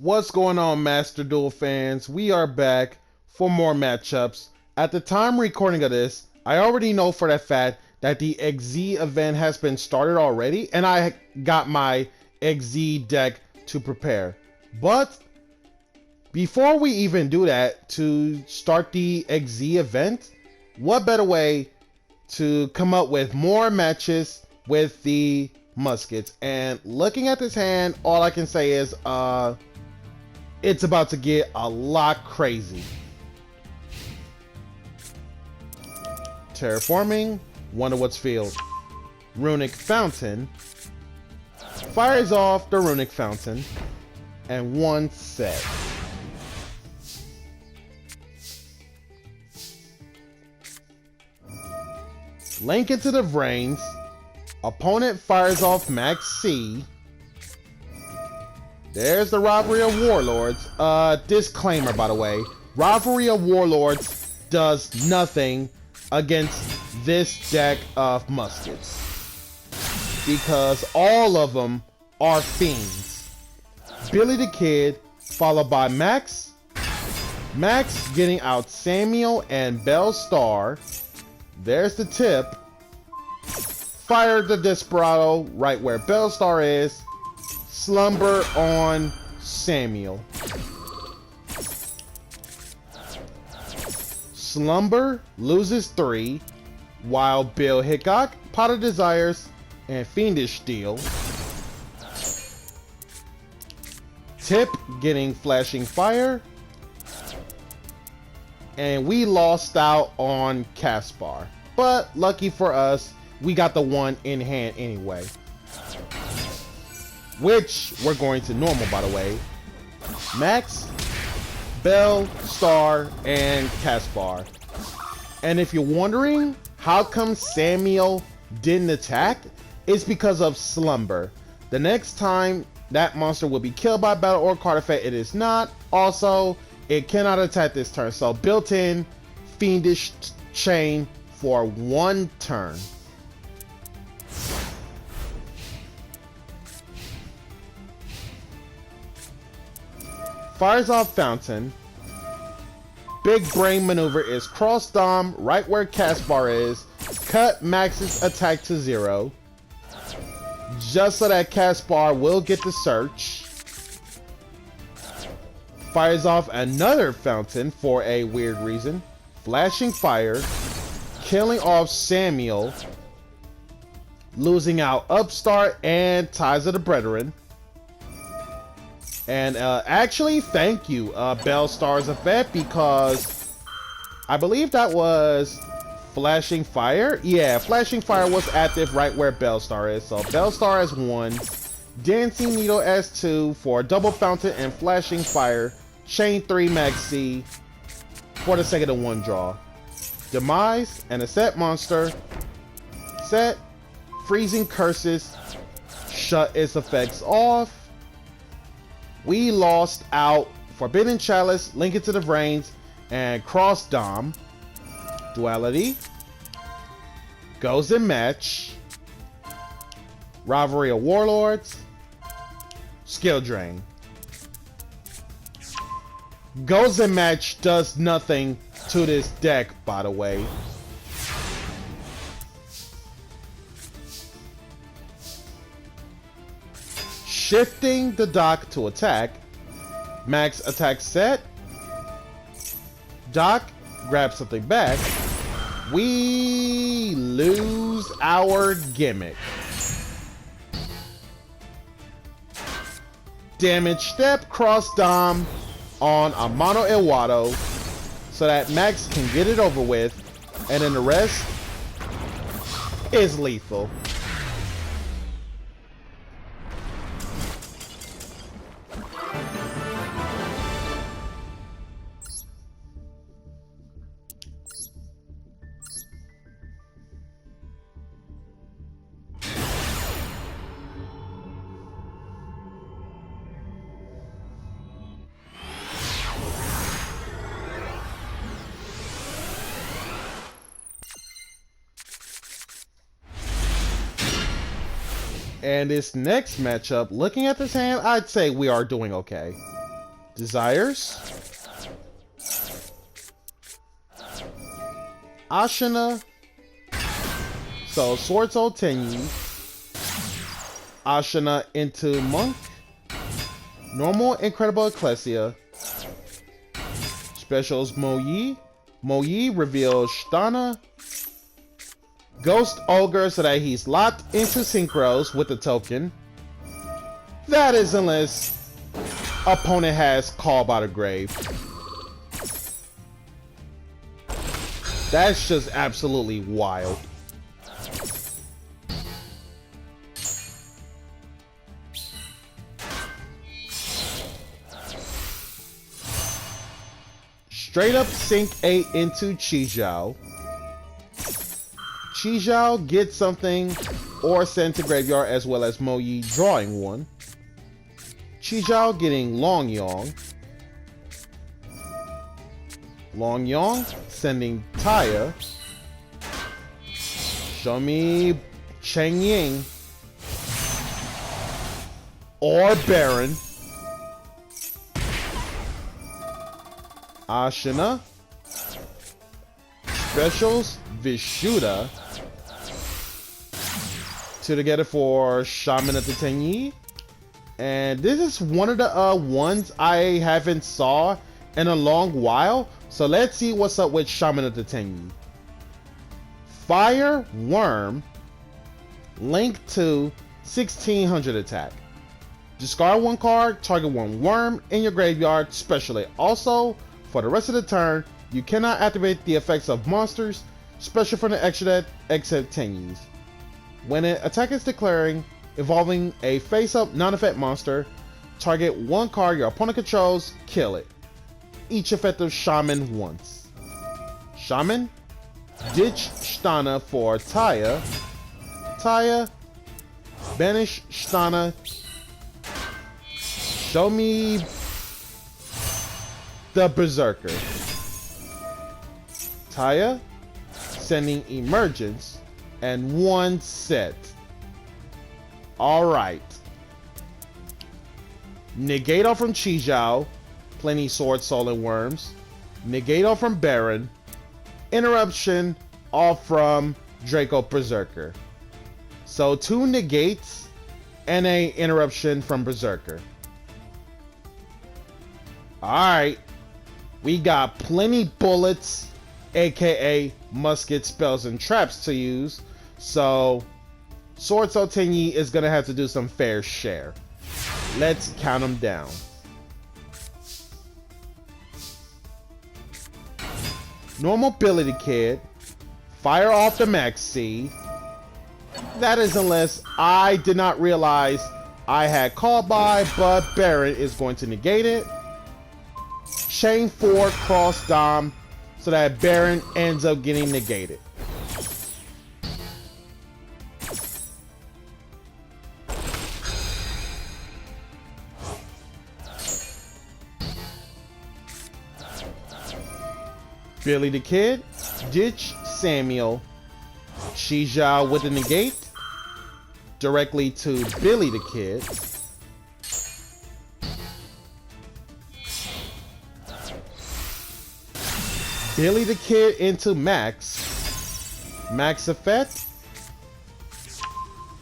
What's going on, Master Duel fans? We are back for more matchups. At the time recording of this, I already know for the fact that the XZ event has been started already, and I got my XZ deck to prepare. But before we even do that, to start the XZ event, what better way to come up with more matches with the muskets? And looking at this hand, all I can say is it's about to get a lot crazy. Terraforming, wonder what's field. Runic Fountain fires off the Runic Fountain, and one set. Link into the Vrains. Opponent fires off Max C. There's the Rivalry of Warlords. Disclaimer, by the way. Rivalry of Warlords does nothing against this deck of muskets, because all of them are fiends. Billy the Kid, followed by Max. Max getting out Samuel and Bellstar. There's the tip. Fire the Desperado right where Bellstar is. Slumber on Samuel. Slumber loses 3, while Bill Hickok, Pot of Desires, and Fiendish Steel. Tip getting Flashing Fire. And we lost out on Caspar. But lucky for us, we got the one in hand anyway. Which we're going to normal, by the way. Max, Bell, Star, and Caspar. And if you're wondering how come Samuel didn't attack, it's because of Slumber. The next time that monster will be killed by battle or card effect, it is not. Also, it cannot attack this turn. So built-in Fiendish Chain for 1 turn. Fires off Fountain. Big brain maneuver is cross Dom right where Caspar is. Cut Max's attack to 0. Just so that Caspar will get the search. Fires off another Fountain for a weird reason. Flashing Fire. Killing off Samuel. Losing out Upstart and Ties of the Brethren. And actually, thank you, Bellstar's effect, because I believe that was Flashing Fire. Yeah, Flashing Fire was active right where Bellstar is. So Bellstar has 1. Dancing Needle S2 for Double Fountain and Flashing Fire. Chain 3 Max C for the sake of the 1 draw. Demise and a set monster. Set. Freezing Curses. Shut its effects off. We lost out Forbidden Chalice, Link into the Vrains, and Cross Dom. Duality. Goes in match. Rivalry of Warlords. Skill Drain. Goes in match does nothing to this deck, by the way. Shifting the dock to attack. Max attack set. Dock grabs something back. We lose our gimmick. Damage step cross Dom on a Mono Iwado so that Max can get it over with, and then the rest is lethal. And this next matchup, looking at this hand, I'd say we are doing okay. Desires. Ashina. So Sword Soul Tenyi. Ashina into Monk. Normal Incredible Ecclesia. Specials Mo-Yi. Mo-Yi reveals Shtana. Ghost Ogre so that he's locked into Synchros with the token. That is unless opponent has Call by the Grave. That's just absolutely wild. Straight up Sync 8 into Chijiao. Chijiao gets something or send to graveyard as well as Mo-Yi drawing one. Chijiao getting Long Yong. Long Yong sending Taya. Show me Cheng Ying. Or Baron. Ashina. Specials Vishuddha. Two together for Shaman of the Tenyi. And this is one of the ones I haven't saw in a long while. So let's see what's up with Shaman of the Tenyi. Fire Worm. Link to 1600 attack. Discard one card, target one worm in your graveyard specially. Also, for the rest of the turn, you cannot activate the effects of monsters special from the extra deck except Tenyis. When an attack is declaring, involving a face-up non-effect monster, target one card your opponent controls, kill it. Each effective Shaman once. Shaman, ditch Shtana for Taya. Taya, banish Shtana. Show me the Berserker. Taya, sending Emergence, and one set. Alright. Negato from Chijiao, plenty Sword, Soul, and Worms. Negato from Baron. Interruption, all from Draco Berserker. So 2 negates and a interruption from Berserker. Alright. We got plenty bullets, aka musket spells and traps to use. So Sword Soul Tenyi is gonna have to do some fair share. Let's count them down. Normal Ability Kid. Fire off the Maxi. That is unless I did not realize I had Call By, but Baron is going to negate it. Chain 4 Cross Dom so that Baron ends up getting negated. Billy the Kid, ditch Samuel. Chijiao with the negate. Directly to Billy the Kid. Billy the Kid into Max. Max effect.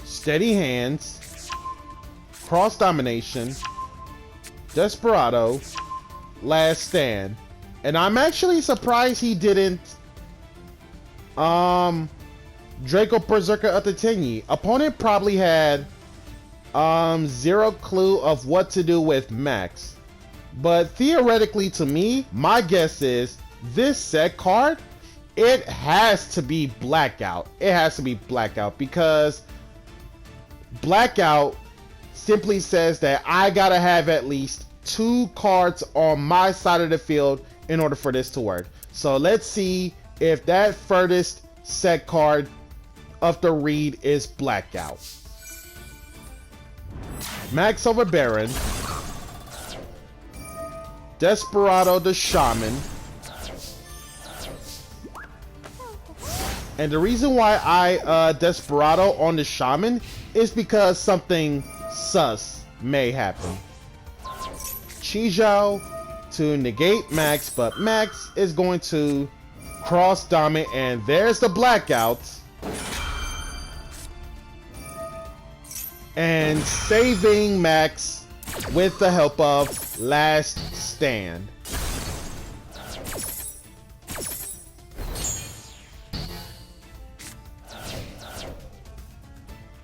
Steady Hands. Cross Domination. Desperado. Last Stand. And I'm actually surprised he didn't Draco Berserker of the Tenyi. Opponent probably had zero clue of what to do with Max. But theoretically to me, my guess is this set card, it has to be Blackout. It has to be Blackout because Blackout simply says that I gotta have at least 2 cards on my side of the field in order for this to work. So let's see if that furthest set card of the read is Blackout. Max over Baron. Desperado the Shaman. And the reason why I Desperado on the Shaman is because something sus may happen. Chi to negate Max, but Max is going to cross dom it, and there's the blackout. And saving Max with the help of Last Stand.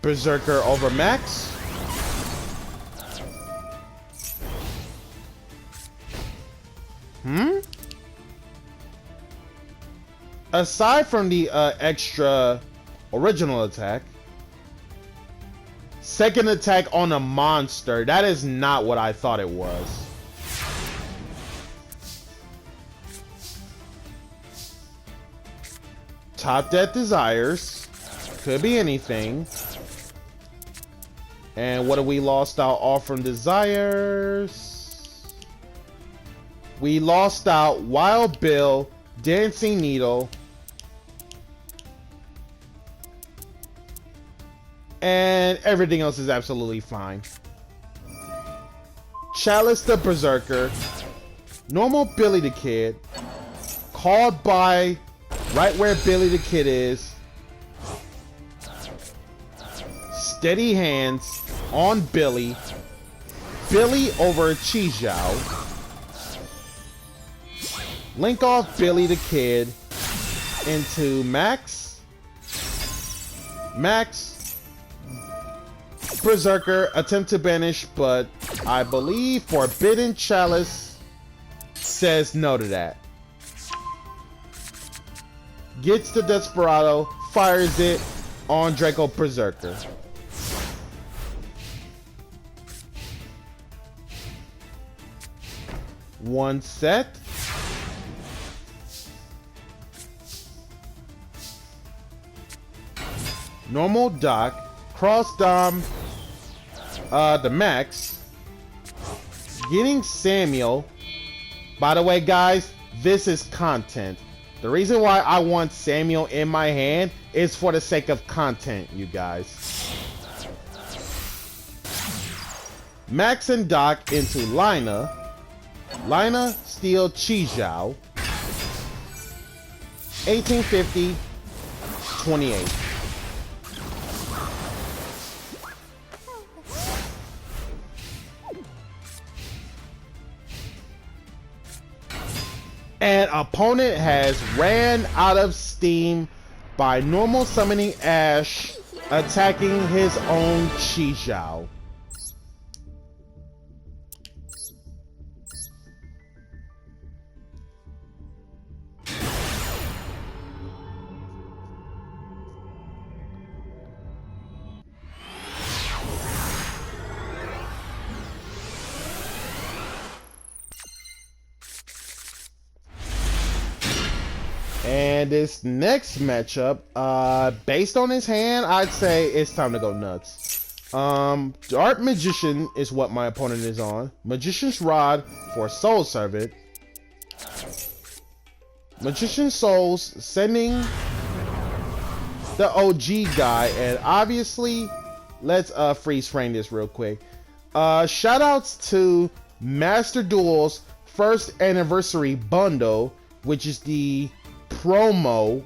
Berserker over Max. Aside from the extra original attack, second attack on a monster, that is not what I thought it was. Top Death Desires. Could be anything. And what have we lost out all from Desires? We lost out Wild Bill, Dancing Needle, and everything else is absolutely fine. Chalice the Berserker, normal Billy the Kid, called by right where Billy the Kid is, steady hands on Billy, Billy over Chi Zhao, link off Billy the Kid into Max, Berserker, attempt to banish, but I believe Forbidden Chalice says no to that. Gets the Desperado, fires it on Draco Berserker. One set. Normal Doc, cross dom the Max, getting Samuel. By the way, guys, this is content. The reason why I want Samuel in my hand is for the sake of content, you guys. Max and Doc into Lina. Lina steal Chi Zhao. 1850, 28. And opponent has ran out of steam by normal summoning Ash, attacking his own Chi Zhao. And this next matchup, based on his hand, I'd say it's time to go nuts. Dark Magician is what my opponent is on. Magician's Rod for Soul Servant. Magician's Souls sending the OG guy, and obviously, let's freeze frame this real quick. Shoutouts to Master Duel's first anniversary bundle, which is the promo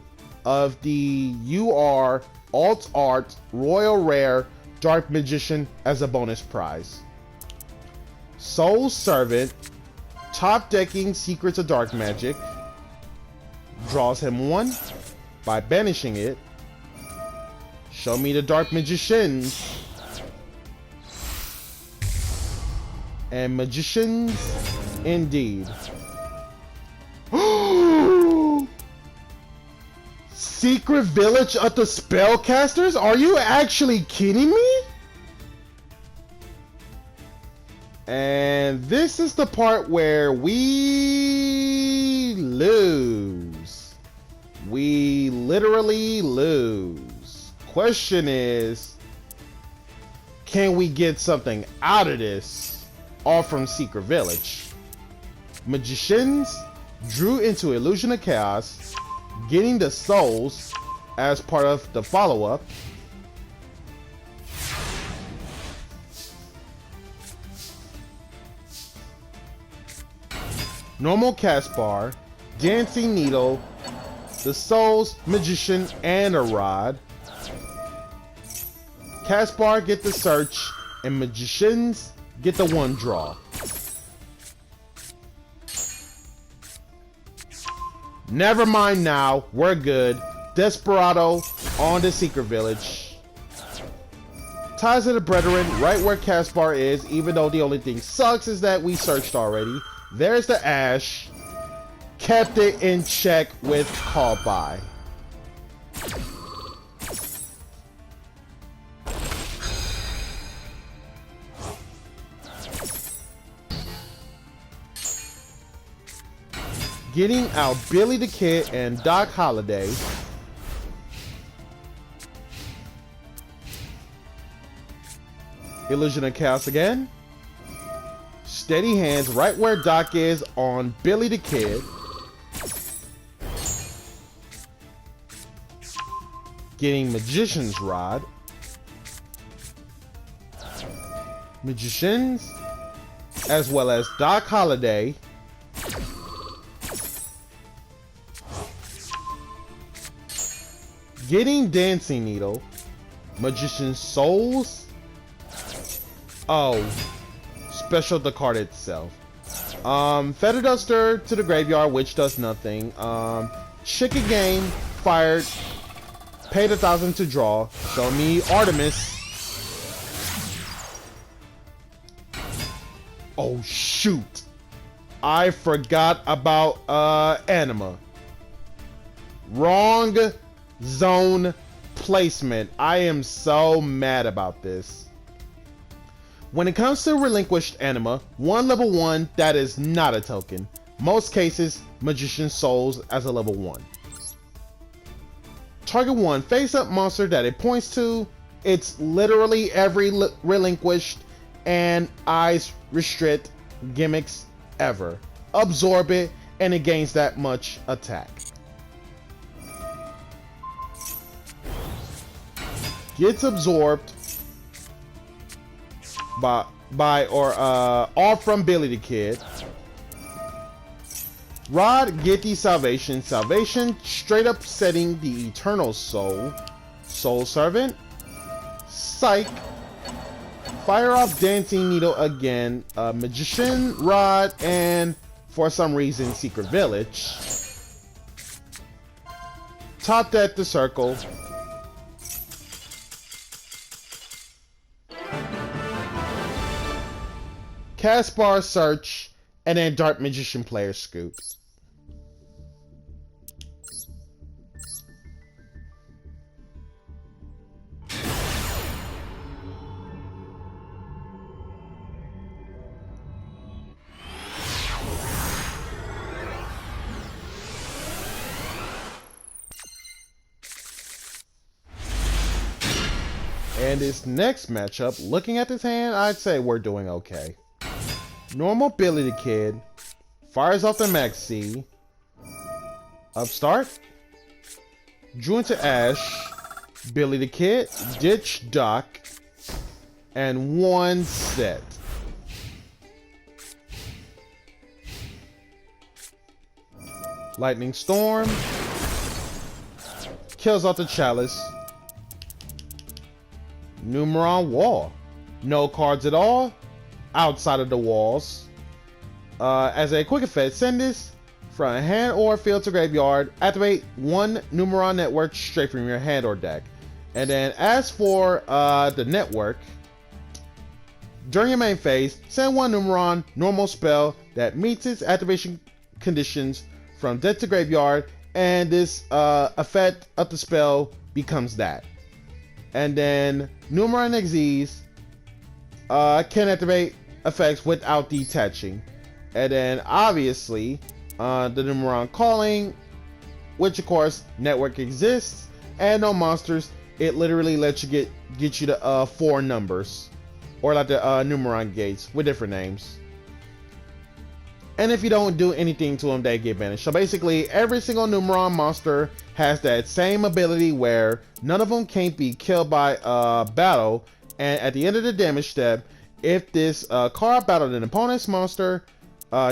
of the UR Alt Art Royal Rare Dark Magician as a bonus prize. Soul Servant, top decking Secrets of Dark Magic, draws him one by banishing it. Show me the Dark Magicians. And Magicians indeed. Secret Village of the Spellcasters? Are you actually kidding me? And this is the part where we lose. We literally lose. Question is, can we get something out of this all from Secret Village? Magicians drew into Illusion of Chaos, getting the souls as part of the follow-up. normal Caspar, Dancing Needle, the Souls, Magician, and a Rod. Caspar get the Search, and Magicians get the 1 draw. Never mind now, we're good. Desperado on the Secret Village. Ties of the Brethren right where Caspar is, even though the only thing sucks is that we searched already. There's the Ash. Kept it in check with Call By. Getting out Billy the Kid and Doc Holliday. Illusion of Chaos again. Steady hands right where Doc is on Billy the Kid. Getting Magician's Rod. Magicians, as well as Doc Holliday. Getting Dancing Needle. Magician's Souls. Oh, special the card itself. Feather Duster to the graveyard, which does nothing. Chicken Game fired. Paid 1,000 to draw. Show me Artemis. Oh shoot! I forgot about Anima. Wrong zone placement. I am so mad about this. When it comes to relinquished Anima, one level 1 that is not a token. Most cases, Magician Souls as a level 1. Target 1 face-up monster that it points to. It's literally every relinquished and eyes restrict gimmicks ever. Absorb it and it gains that much attack. Gets absorbed by off from Billy the Kid. Rod get the Salvation. Salvation straight up setting the Eternal Soul. Soul Servant. Psych. Fire off Dancing Needle again. Magician, Rod, and for some reason Secret Village. Top deck the circle. Caspar Search, and then Dark Magician player scoop. And this next matchup, looking at this hand, I'd say we're doing okay. Normal Billy the Kid. Fires off the Maxi. Upstart. Drew into Ash. Billy the Kid. Ditch Doc. And 1 set. Lightning Storm. Kills off the Chalice. Numeron Wall. No cards at all outside of the walls. As a quick effect, send this from hand or field to graveyard. Activate 1 Numeron network straight from your hand or deck. And then as for the network, during your main phase, send 1 Numeron normal spell that meets its activation conditions from deck to graveyard, and this effect of the spell becomes that. And then Numeron Xyz can activate effects without detaching. And then obviously the Numeron Calling, which of course network exists, and no monsters. It literally lets you get you to 4 numbers, or like the Numeron Gates with different names. And if you don't do anything to them, they get banished. So basically, every single Numeron monster has that same ability where none of them can't be killed by battle. And at the end of the damage step, if this card battled an opponent's monster,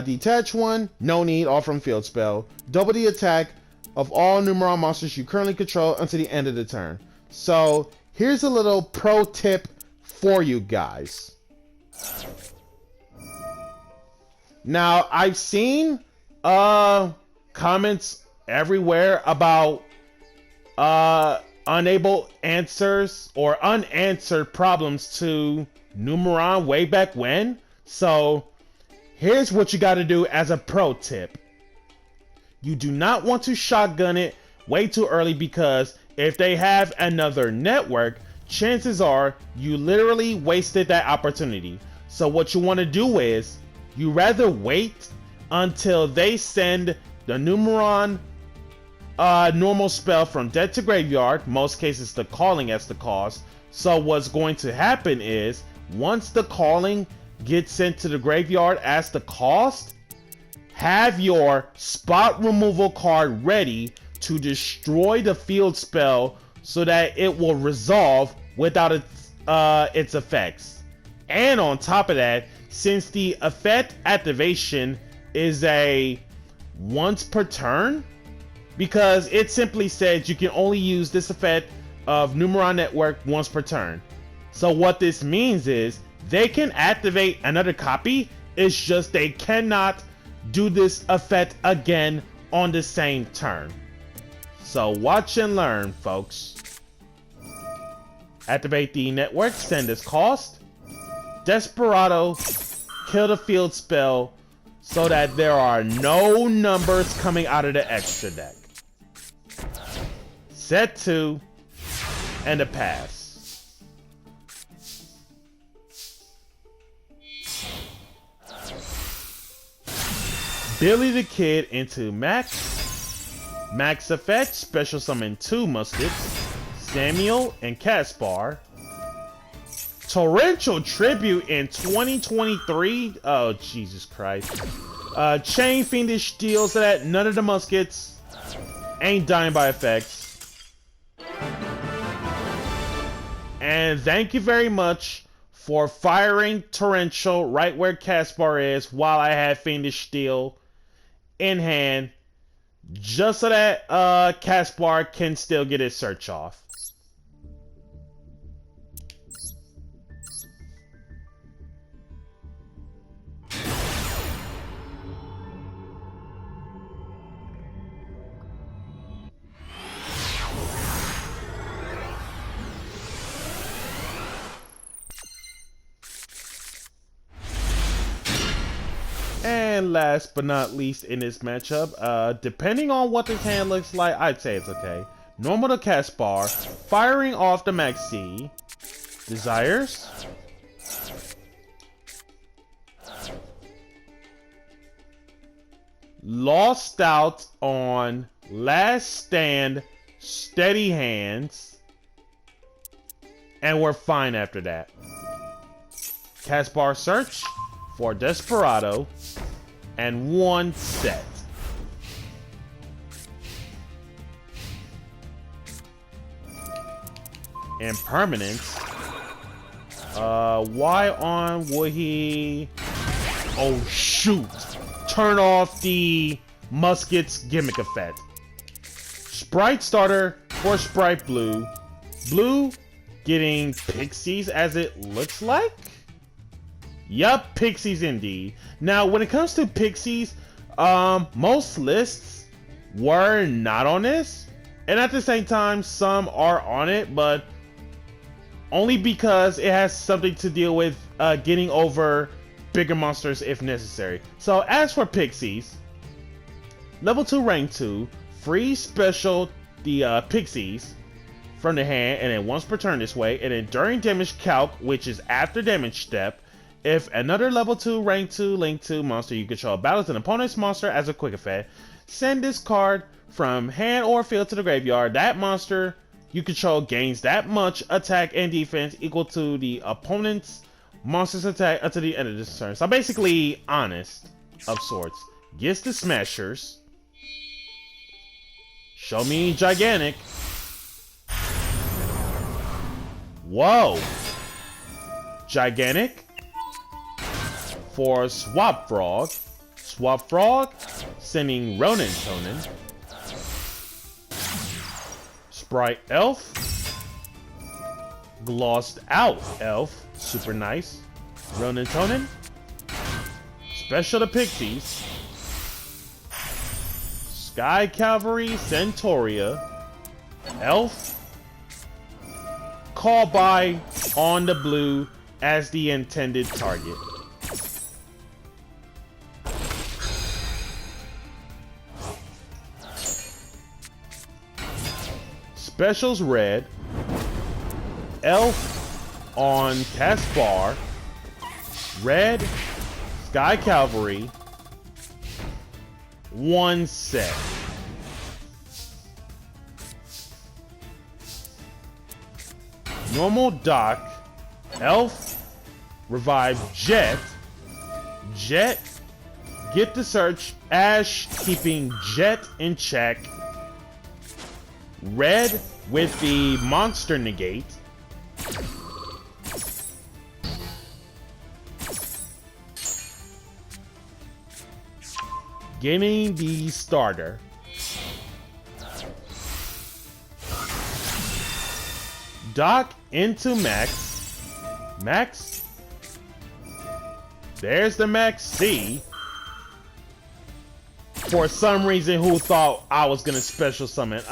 Detach one, no need, all from field spell. Double the attack of all Numeron monsters you currently control until the end of the turn. So here's a little pro tip for you guys. Now I've seen comments everywhere about unable answers or unanswered problems to Numeron way back when. So here's what you got to do as a pro tip. You do not want to shotgun it way too early, because if they have another network, chances are you literally wasted that opportunity. So what you want to do is you rather wait until they send the Numeron normal spell from dead to graveyard. Most cases the calling as the cost. So what's going to happen is once the calling gets sent to the graveyard as the cost, have your spot removal card ready to destroy the field spell so that it will resolve without its effects. And on top of that, since the effect activation is a once per turn, because it simply says you can only use this effect of Numeron Network once per turn. So what this means is they can activate another copy, it's just they cannot do this effect again on the same turn. So watch and learn, folks. Activate the network, send this cost. Desperado, kill the field spell so that there are no numbers coming out of the extra deck. Set 2 and a pass. Billy the Kid into Max. Max effect, special summon 2 muskets, Samuel and Caspar. Torrential Tribute in 2023. Oh, Jesus Christ. Chain Fiendish Steel so that none of the muskets ain't dying by effects. And thank you very much for firing Torrential right where Caspar is while I had Fiendish Steel in hand, just so that Caspar can still get his search off. And last but not least in this matchup, depending on what this hand looks like, I'd say it's okay. Normal to Caspar, firing off the Maxi. Desires. Lost out on Last Stand, Steady Hands. And we're fine after that. Caspar search for Desperado and 1 set. Impermanence. Why on would he? Oh shoot! Turn off the Musket's gimmick effect. Sprite starter for Sprite Blue. Blue getting Pixies as it looks like. Yup, Pixies indeed. Now, when it comes to Pixies, most lists were not on this. And at the same time, some are on it, but only because it has something to deal with getting over bigger monsters if necessary. So, as for Pixies, level 2, rank 2, free special the Pixies from the hand, and then once per turn this way, and then during damage calc, which is after damage step, if another level 2, rank 2, link 2 monster you control battles an opponent's monster as a quick effect, send this card from hand or field to the graveyard. That monster you control gains that much attack and defense equal to the opponent's monster's attack until the end of this turn. So basically, honest of sorts. Gets the Smashers. Show me Gigantic. Whoa. Gigantic. For Swap Frog, Swap Frog, sending Ronin Tonin. Sprite Elf. Glossed Out Elf, super nice. Ronin Tonin. Special to Pixies. Sky Cavalry Centauria. Elf. Call by on the blue as the intended target. Specials red. Elf on Caspar. Red. Sky Cavalry. 1 set. Normal Doc. Elf. Revive Jet. Jet. Get the search. Ash keeping Jet in check. Red with the monster negate. Getting the starter. Doc into Max. Max. There's the Max C. For some reason, who thought I was gonna special summon?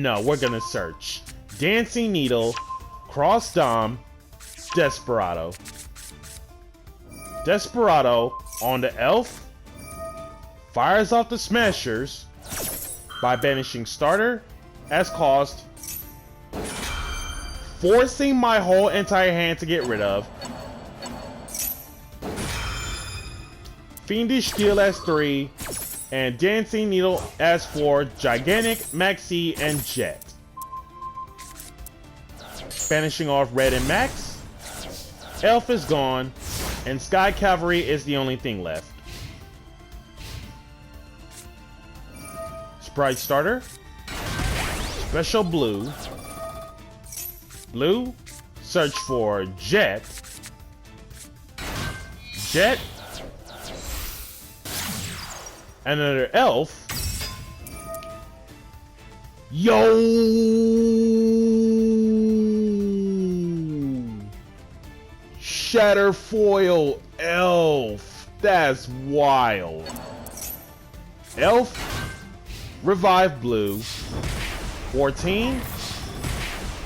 No, we're gonna search. Dancing Needle, Cross Dom, Desperado. Desperado on the Elf. Fires off the Smashers by banishing starter as cost. Forcing my whole entire hand to get rid of. Fiendish Steel as 3. And Dancing Needle as 4, Gigantic, Maxi, and Jet. Banishing off Red and Max. Elf is gone, and Sky Cavalry is the only thing left. Sprite starter. Special blue. Blue. Search for Jet. Jet. Another Elf. Yo! Shatterfoil Elf. That's wild. Elf. Revive Blue. 14.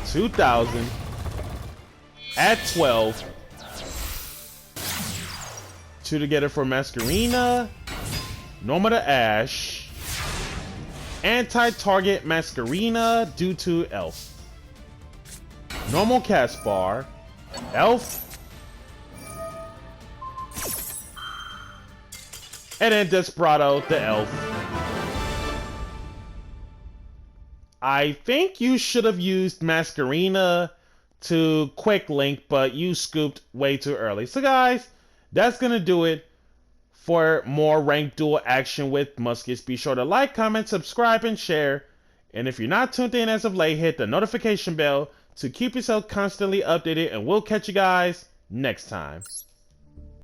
2000. At 12. 2 together for Masquerina. Norma to Ash. Anti-target Masquerina due to Elf. Normal Caspar. Elf. And then Desperado, the Elf. I think you should have used Masquerina to quick link, but you scooped way too early. So guys, that's gonna do it. For more ranked duel action with muskets, be sure to like, comment, subscribe, and share. And if you're not tuned in as of late, hit the notification bell to keep yourself constantly updated, and we'll catch you guys next time.